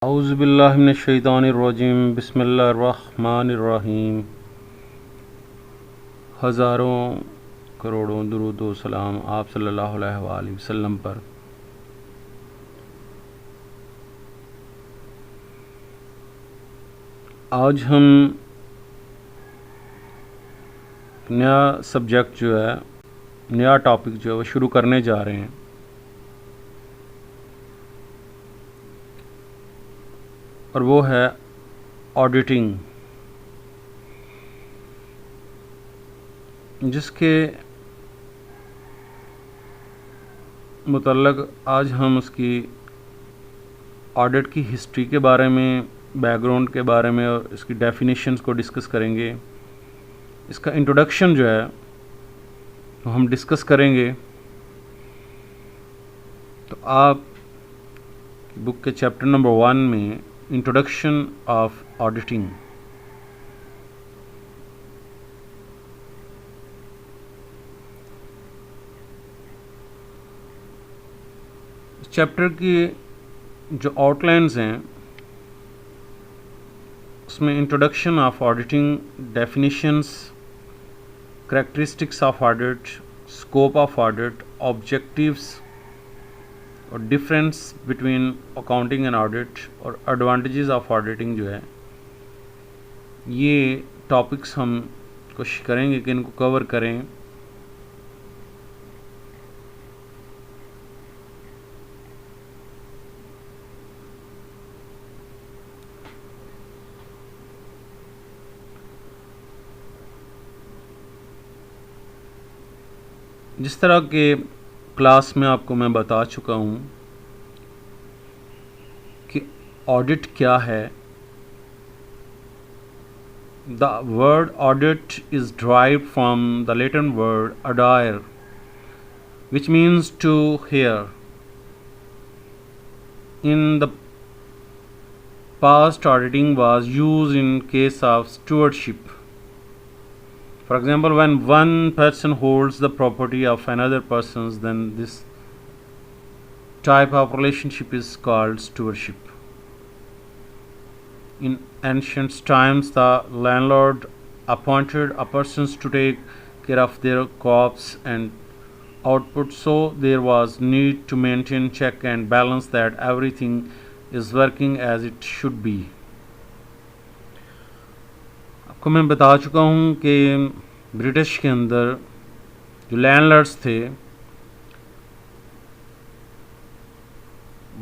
औज़ुबिल्लाहि मिनश्शैतानिर्रजीम बिस्मिल्लाहिर्रहमानिर्रहीम। हज़ारों करोड़ों दुरूद व सलाम आप सल्लल्लाहु अलैहि वसल्लम पर। आज हम नया सब्जेक्ट जो है, नया टॉपिक जो है वो शुरू करने जा रहे हैं। और वो है ऑडिटिंग, जिसके मुतल्लक़ आज हम उसकी ऑडिट की हिस्ट्री के बारे में, बैकग्राउंड के बारे में और इसकी डेफिनेशंस को डिस्कस करेंगे। इसका इंट्रोडक्शन जो है तो हम डिस्कस करेंगे। तो आप बुक के चैप्टर नंबर 1 में इंट्रोडक्शन ऑफ ऑडिटिंग, चैप्टर की जो आउटलाइंस हैं उसमें introduction of auditing, definitions, characteristics of audit, scope of audit, objectives और difference between accounting and audit और एडवांटेजेस ऑफ ऑडिटिंग जो है, ये टॉपिक्स हम कोशिश करेंगे कि इनको कवर करें। जिस तरह के क्लास में आपको मैं बता चुका हूँ कि ऑडिट क्या है। The word audit is derived from the Latin word audire, which means to hear. In the past, auditing was used in case of stewardship. For example, when one person holds the property of another person, then this type of relationship is called stewardship. In ancient times, the landlord appointed a person to take care of their crops and output, so there was need to maintain check and balance that everything is working as it should be. आपको मैं बता चुका हूँ कि British के अंदर जो landlords थे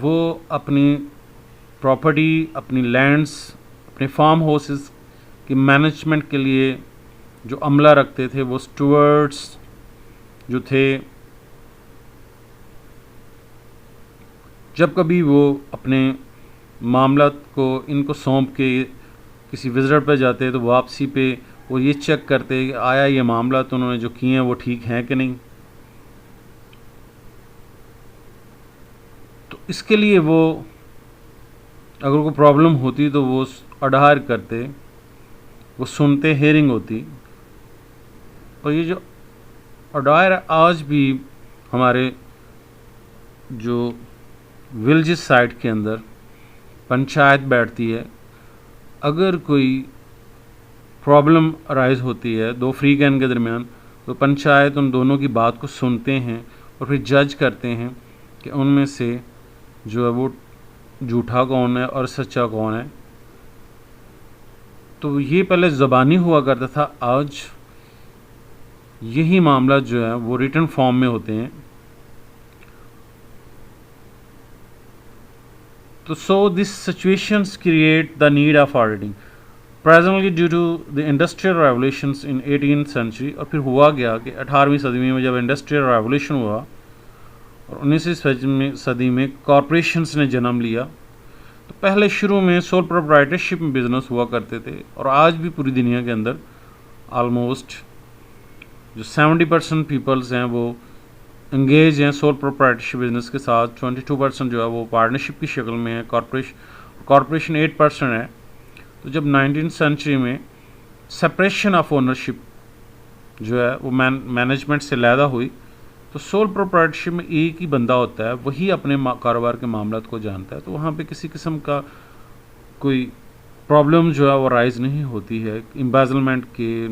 वो अपनी प्रॉपर्टी, अपनी लैंड्स, अपने फार्म हाउसेस की मैनेजमेंट के लिए जो अमला रखते थे वो स्टूवर्ड्स जो थे। जब कभी वो अपने मामलात को इनको सौंप के किसी विजिटर पे जाते तो वापसी पे वो ये चेक करते कि आया ये मामला तो उन्होंने जो किए हैं वो ठीक हैं कि नहीं। तो इसके लिए वो अगर कोई प्रॉब्लम होती तो वो अडहार करते, वो सुनते, हेयरिंग होती। और ये जो अडायर आज भी हमारे जो विलेजेस साइड के अंदर पंचायत बैठती है, अगर कोई प्रॉब्लम अराइज होती है दो फ्री कैन के दरमियान, तो पंचायत उन दोनों की बात को सुनते हैं और फिर जज करते हैं कि उनमें से जो है वो झूठा कौन है और सच्चा कौन है। तो ये पहले ज़बानी हुआ करता था, आज यही मामला जो है वो रिटन फॉर्म में होते हैं। तो so this situations create the need of auditing presently due to the industrial revolutions in 18th century. और फिर हुआ गया कि 18वीं सदी में जब इंडस्ट्रियल रेवोल्यूशन हुआ और 19वीं सदी में कॉरपोरेशंस ने जन्म लिया, तो पहले शुरू में सोल प्रोप्राइटरशिप में बिज़नेस हुआ करते थे। और आज भी पूरी दुनिया के अंदर ऑलमोस्ट जो 70% पीपल्स हैं वो इंगेज हैं सोल प्रोप्राइटरशिप बिजनेस के साथ। 22% जो है वो पार्टनरशिप की शक्ल में है, कॉरपोरेशन 8% है। तो जब 19th सेंचुरी में सेपरेशन ऑफ ओनरशिप जो है वो मैनेजमेंट से लैदा हुई, तो सोल प्रोप्राइटरशिप में एक ही बंदा होता है, वही अपने कारोबार के मामलात को जानता है। तो वहाँ पे किसी किस्म का कोई प्रॉब्लम जो है वो राइज नहीं होती है। एम्बेजलमेंट के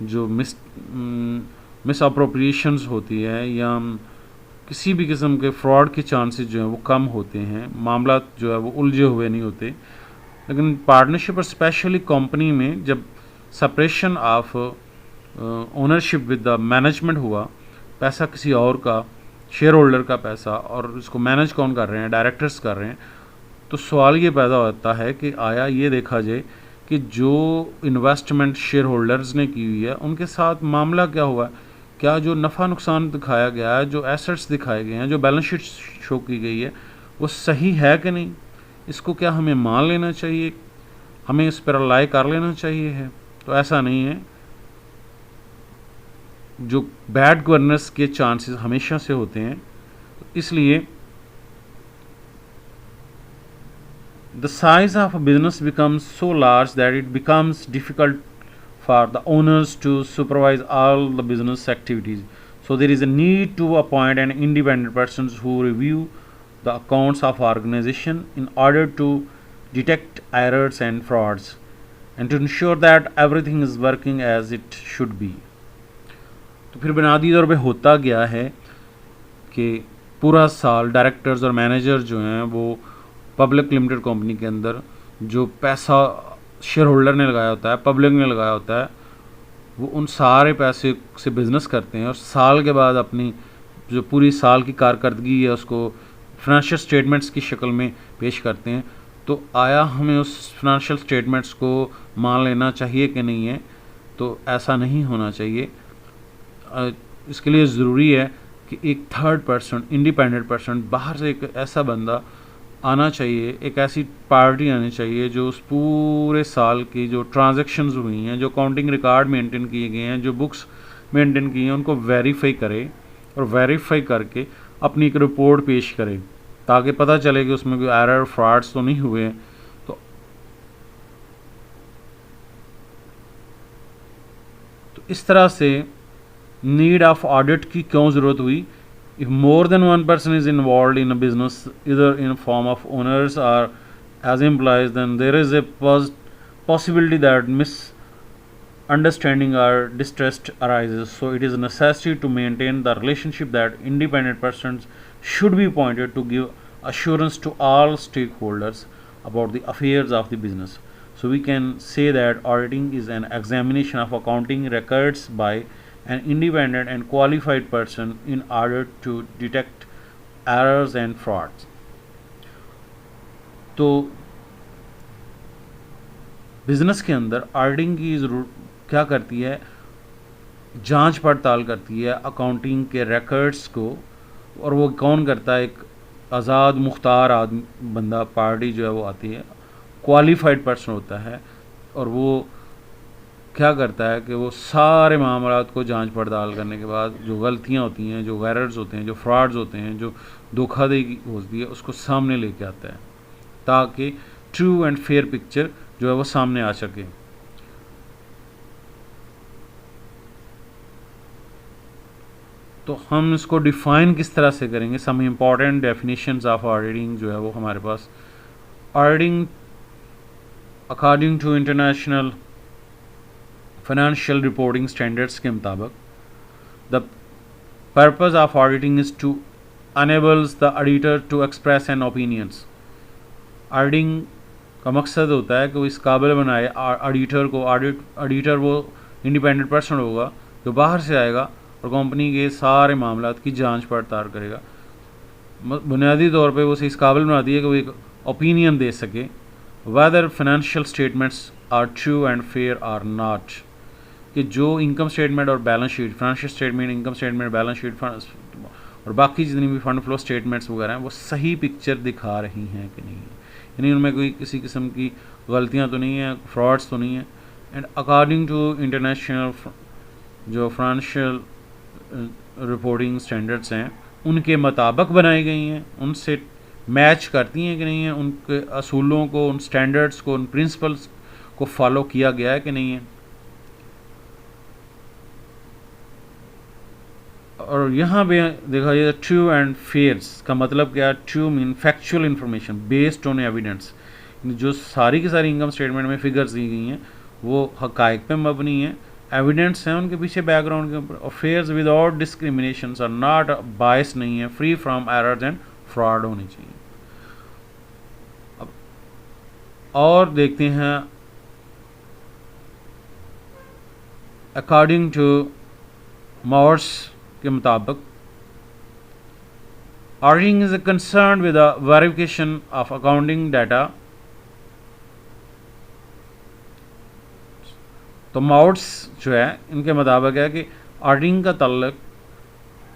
जो मिस अप्रोप्रिएशंस होती है या किसी भी किस्म के फ्रॉड के चांसेस जो हैं वो कम होते हैं, मामला जो है वो उलझे हुए नहीं होते। लेकिन पार्टनरशिप और स्पेशली कंपनी में जब separation of ownership with the management हुआ, पैसा किसी और का, शेयर होल्डर का पैसा, और इसको मैनेज कौन कर रहे हैं, डायरेक्टर्स कर रहे हैं, तो सवाल ये पैदा होता है कि आया ये देखा जाए कि जो इन्वेस्टमेंट शेयर होल्डर्स ने की हुई है उनके साथ मामला क्या हुआ है, क्या जो नफ़ा नुकसान दिखाया गया है, जो एसेट्स दिखाए गए हैं, जो बैलेंस शीट शो की गई है, वो सही है कि नहीं। इसको क्या हमें मान लेना चाहिए, हमें इस पर अलाई कर लेना चाहिए है? तो ऐसा नहीं है। जो बैड गवर्नेंस के चांसेस हमेशा से होते हैं, इसलिए the size of a business becomes so large that it becomes difficult for the owners to supervise all the business activities. So there is a need to appoint an independent persons who review the accounts of organization in order to detect errors and frauds and to ensure that everything is working as it should be. तो फिर बुनियादी तौर पे होता गया है कि पूरा साल डायरेक्टर्स और मैनेजर जो हैं वो पब्लिक लिमिटेड कंपनी के अंदर जो पैसा शेयर होल्डर ने लगाया होता है, पब्लिक ने लगाया होता है, वो उन सारे पैसे से बिज़नेस करते हैं और साल के बाद अपनी जो पूरी साल की कारकर्दगी है उसको फाइनेंशियल स्टेटमेंट्स की शक्ल में पेश करते हैं। तो आया हमें उस फाइनेंशियल स्टेटमेंट्स को मान लेना चाहिए कि नहीं है? तो ऐसा नहीं होना चाहिए। इसके लिए ज़रूरी है कि एक थर्ड पर्सन, इंडिपेंडेंट पर्सन, बाहर से एक ऐसा बंदा आना चाहिए, एक ऐसी पार्टी आनी चाहिए जो उस पूरे साल की जो ट्रांजैक्शंस हुई हैं, जो काउंटिंग रिकॉर्ड मेंटेन किए गए हैं, जो बुक्स मेंटेन की हैं, उनको वेरीफाई करे और वेरीफाई करके अपनी एक रिपोर्ट पेश करे ताकि पता चले कि उसमें कोई एरर, फ्रॉड्स तो नहीं हुए हैं। तो इस तरह से नीड ऑफ ऑडिट की क्यों ज़रूरत हुई? If more than one person is involved in a business, either in form of owners or as employees, then there is a possibility that misunderstanding or distrust arises. So it is necessary to maintain the relationship that independent persons should be appointed to give assurance to all stakeholders about the affairs of the business. So we can say that auditing is an examination of accounting records by an independent and qualified person in order to detect errors and frauds. तो business के अंदर auditing की क्या करती है? जांच पड़ताल करती है अकाउंटिंग के रिकॉर्ड्स को, और वो कौन करता है? एक आज़ाद मुख्तार आदमी, बंदा, पार्टी जो है वो आती है, क्वालिफाइड पर्सन होता है, और वो क्या करता है कि वो सारे मामलात को जांच पड़ताल करने के बाद जो गलतियां होती हैं, जो एरर्स होते हैं, जो फ्रॉड्स होते हैं, जो धोखाधड़ी होती है, उसको सामने लेके आता है ताकि ट्रू एंड फेयर पिक्चर जो है वो सामने आ सके। तो हम इसको डिफ़ाइन किस तरह से करेंगे? Some important definitions of auditing जो है वो हमारे पास। Auditing according to international financial reporting standards के मुताबिक the purpose of auditing is to enables the auditor to express an opinions. Auditing का मकसद होता है कि वो इस काबिल बनाए ऑडिटर को। ऑडिटर वो इंडिपेंडेंट पर्सन होगा जो बाहर से आएगा और कंपनी के सारे मामलात की जांच पड़ताल करेगा। बुनियादी तौर पे वो इस काबिल बनाती है कि वो एक ओपिनियन दे सके whether financial statements are true and fair or not, कि जो इनकम स्टेटमेंट और balance sheet, financial statement, income statement, balance sheet और बाकी जितनी भी फंड फ्लो स्टेटमेंट्स वगैरह हैं वो सही पिक्चर दिखा रही हैं कि नहीं, यानी उनमें कोई किसी किस्म की गलतियां तो नहीं हैं, फ्रॉड्स तो नहीं हैं। एंड अकॉर्डिंग टू इंटरनेशनल जो फाइनेंशियल रिपोर्टिंग स्टैंडर्ड्स हैं उनके मुताबिक बनाई गई हैं, उनसे मैच करती हैं कि नहीं है, उनके असूलों को, उन स्टैंडर्ड्स को, उन प्रिंसिपल्स को फॉलो किया गया है कि नहीं है। और यहाँ पे देखा जाए ट्रू एंड फेयर्स का मतलब क्या है? True mean factual information based on evidence, जो सारी की सारी इनकम स्टेटमेंट में फिगर्स दी गई हैं वो हक़ाइक़ पे मबनी हैं, एविडेंस हैं उनके पीछे बैकग्राउंड के ऊपर। Affairs without discrimination are not bias नहीं है, free from errors and fraud होनी चाहिए। अब और देखते हैं अकॉर्डिंग टू मॉर्स के मुताबिक auditing is concern with the verification of accounting data. तो मॉड्स जो है इनके मुताबिक है कि ऑडिटिंग का ताल्लुक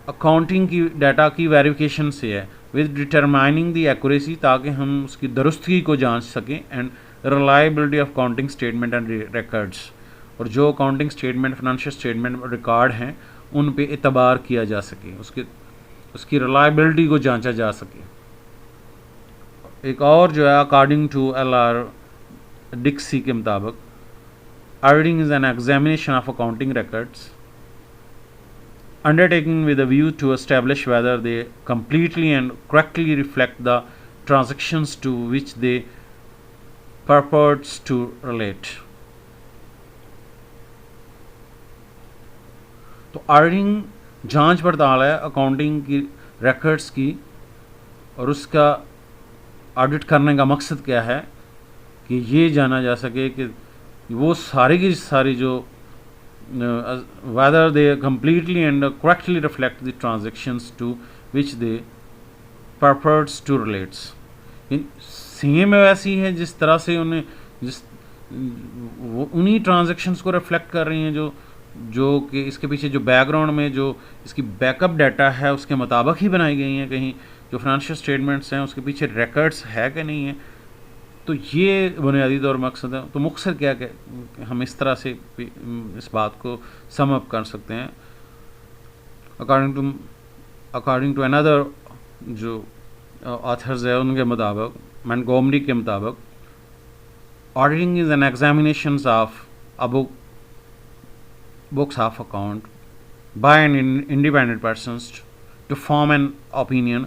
अकाउंटिंग की डाटा की वेरिफिकेशन से है, विद डिटरमाइनिंग द एक्यूरेसी, ताकि हम उसकी दुरुस्तगी को जांच सकें, and reliability of accounting statement and records, और जो accounting statement financial statement record हैं उन पे एतबार किया जा सके, उसकी रिलायबिलिटी को जांचा जा सके। एक और जो है अकॉर्डिंग टू LR डिक्सी के मुताबिक auditing is an examination of accounting records undertaken with a view to establish whether they completely and correctly reflect the transactions to which they purports to relate। तो ऑडिटिंग जांच पड़ताल है accounting की records की, और उसका ऑडिट करने का मकसद क्या है कि ये जाना जा सके कि वो सारी की सारी जो whether they completely and correctly reflect the transactions to which they purports to relates। Same वैसी है जिस तरह से उन्हें उन्हीं ट्रांजेक्शन्स को रिफ्लेक्ट कर रही हैं जो कि इसके पीछे जो बैकग्राउंड में जो इसकी बैकअप डाटा है उसके मुताबिक ही बनाई गई हैं। कहीं जो फाइनेंशियल स्टेटमेंट्स हैं उसके पीछे रिकॉर्ड्स है कि नहीं है। तो ये बुनियादी तौर मकसद है। तो मकसद क्या है, हम इस तरह से इस बात को सम अप कर सकते हैं। अकॉर्डिंग टू अनदर जो ऑथर्स है उनके मुताबिक, मोंटगोमरी के मुताबिक, auditing is an examination of a books of account by an independent persons to form an opinion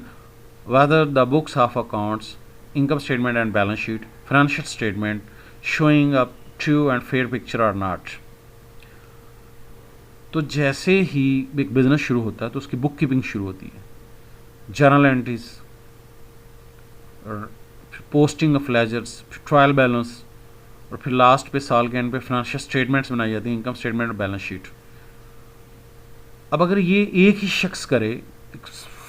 whether the books of accounts, income statement and balance sheet, financial statement showing a true and fair picture or not। तो जैसे ही एक business शुरू होता है तो उसकी book keeping शुरू होती है, journal entries, posting of ledgers, trial balance, और फिर लास्ट पे साल के एंड पे फाइनेंशियल स्टेटमेंट्स बनाई जाती हैं, इनकम स्टेटमेंट और बैलेंस शीट। अब अगर ये एक ही शख्स करे,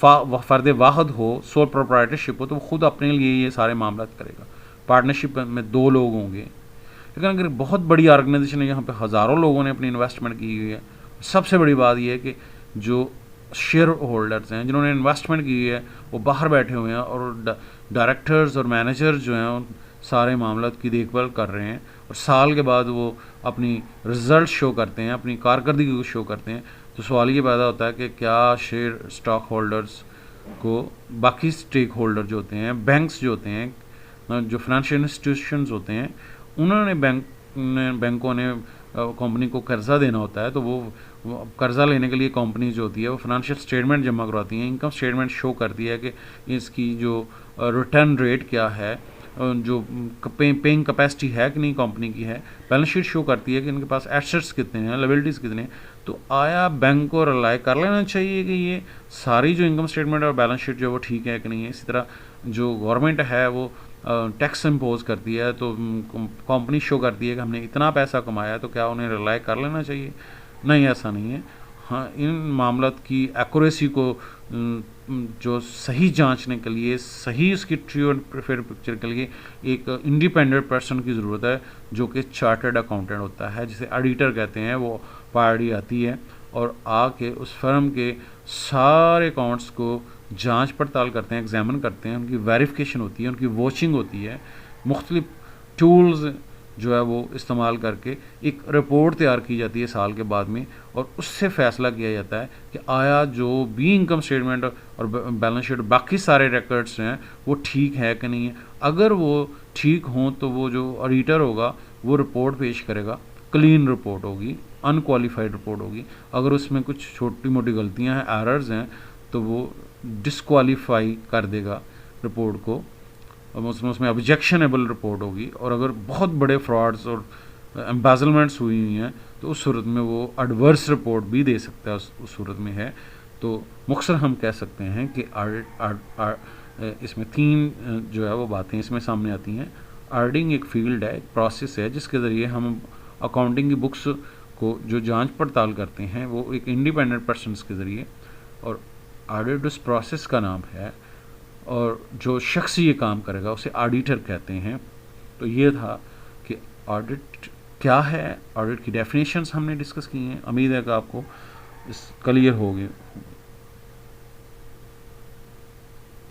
फ़र्द वाहद हो, सोल प्रोप्राइटरशिप हो, तो वो खुद अपने लिए ये सारे मामला करेगा। पार्टनरशिप में 2 लोग होंगे। लेकिन अगर बहुत बड़ी ऑर्गेनाइजेशन है, यहाँ पे हज़ारों लोगों ने अपनी इन्वेस्टमेंट की हुई है, सबसे बड़ी बात यह है कि जो शेयर होल्डर्स हैं जिन्होंने इन्वेस्टमेंट की हुई है वो बाहर बैठे हुए हैं, और डायरेक्टर्स और मैनेजर जो हैं सारे मामलों की देखभाल कर रहे हैं, और साल के बाद वो अपनी रिजल्ट शो करते हैं, अपनी कारकर्दगी को शो करते हैं। तो सवाल ये पैदा होता है कि क्या शेयर स्टॉक होल्डर्स को बाकी स्टेक होल्डर जो होते हैं, बैंक्स जो होते हैं, जो फाइनेंशियल इंस्टीट्यूशंस होते हैं, उन्होंने बैंकों ने कंपनी को कर्जा देना होता है, तो वो कर्जा लेने के लिए कंपनी जो होती है वो फाइनेंशियल स्टेटमेंट जमा करवाती हैं, इनकम स्टेटमेंट शो करती है कि इसकी जो रिटर्न रेट क्या है, जो पेइंग कैपेसिटी है कि नहीं कंपनी की है, बैलेंस शीट शो करती है कि इनके पास एसेट्स कितने हैं, लायबिलिटीज़ कितने हैं। तो आया बैंक को रिलाई कर लेना चाहिए कि ये सारी जो इनकम स्टेटमेंट और बैलेंस शीट जो है वो ठीक है कि नहीं है। इसी तरह जो गवर्नमेंट है वो टैक्स इम्पोज करती है, तो कंपनी शो करती है कि हमने इतना पैसा कमाया, तो क्या उन्हें रिलाई कर लेना चाहिए? नहीं, ऐसा नहीं है। हाँ, इन मामलों की एक्यूरेसी को जो सही जांचने के लिए, सही उसकी ट्रू एंड फेयर पिक्चर के लिए एक इंडिपेंडेंट पर्सन की ज़रूरत है, जो कि चार्टर्ड अकाउंटेंट होता है, जिसे ऑडिटर कहते हैं। वो पार्टी आती है और आके उस फर्म के सारे अकाउंट्स को जांच पड़ताल करते हैं, एग्जामिन करते हैं, उनकी वेरिफिकेशन होती है, उनकी वॉचिंग होती है, मुख्तलिफ टूल्स जो है वो इस्तेमाल करके एक रिपोर्ट तैयार की जाती है साल के बाद में, और उससे फ़ैसला किया जाता है कि आया जो भी इनकम स्टेटमेंट और बैलेंस शीट बाकी सारे रिकॉर्ड्स हैं वो ठीक है कि नहीं है। अगर वो ठीक हों तो वो जो ऑडिटर होगा वो रिपोर्ट पेश करेगा, क्लीन रिपोर्ट होगी, अनक्वालिफाइड रिपोर्ट होगी। अगर उसमें कुछ छोटी मोटी गलतियाँ हैं, एरर्स हैं, तो वो डिस्क्वालीफाई कर देगा रिपोर्ट को। और उसमें ऑब्जेक्शनेबल रिपोर्ट होगी, और अगर बहुत बड़े फ्रॉड्स और एम्बेजलमेंट्स हुई हुई हैं तो उस सूरत में वो एडवर्स रिपोर्ट भी दे सकता है, उस सूरत में है। तो मुख्तसर हम कह सकते हैं कि इसमें तीन जो है वो बातें इसमें सामने आती हैं। ऑडिटिंग एक फील्ड है, एक प्रोसेस है जिसके ज़रिए हम अकाउंटिंग की बुक्स को जो जांच पड़ताल करते हैं वो एक इंडिपेंडेंट पर्सनस के ज़रिए, और ऑडिट उस प्रोसेस का नाम है, और जो शख्स ये काम करेगा उसे ऑडिटर कहते हैं। तो ये था कि ऑडिट क्या है, ऑडिट की डेफिनेशंस हमने डिस्कस की हैं। उम्मीद है कि आपको इस क्लियर हो गए।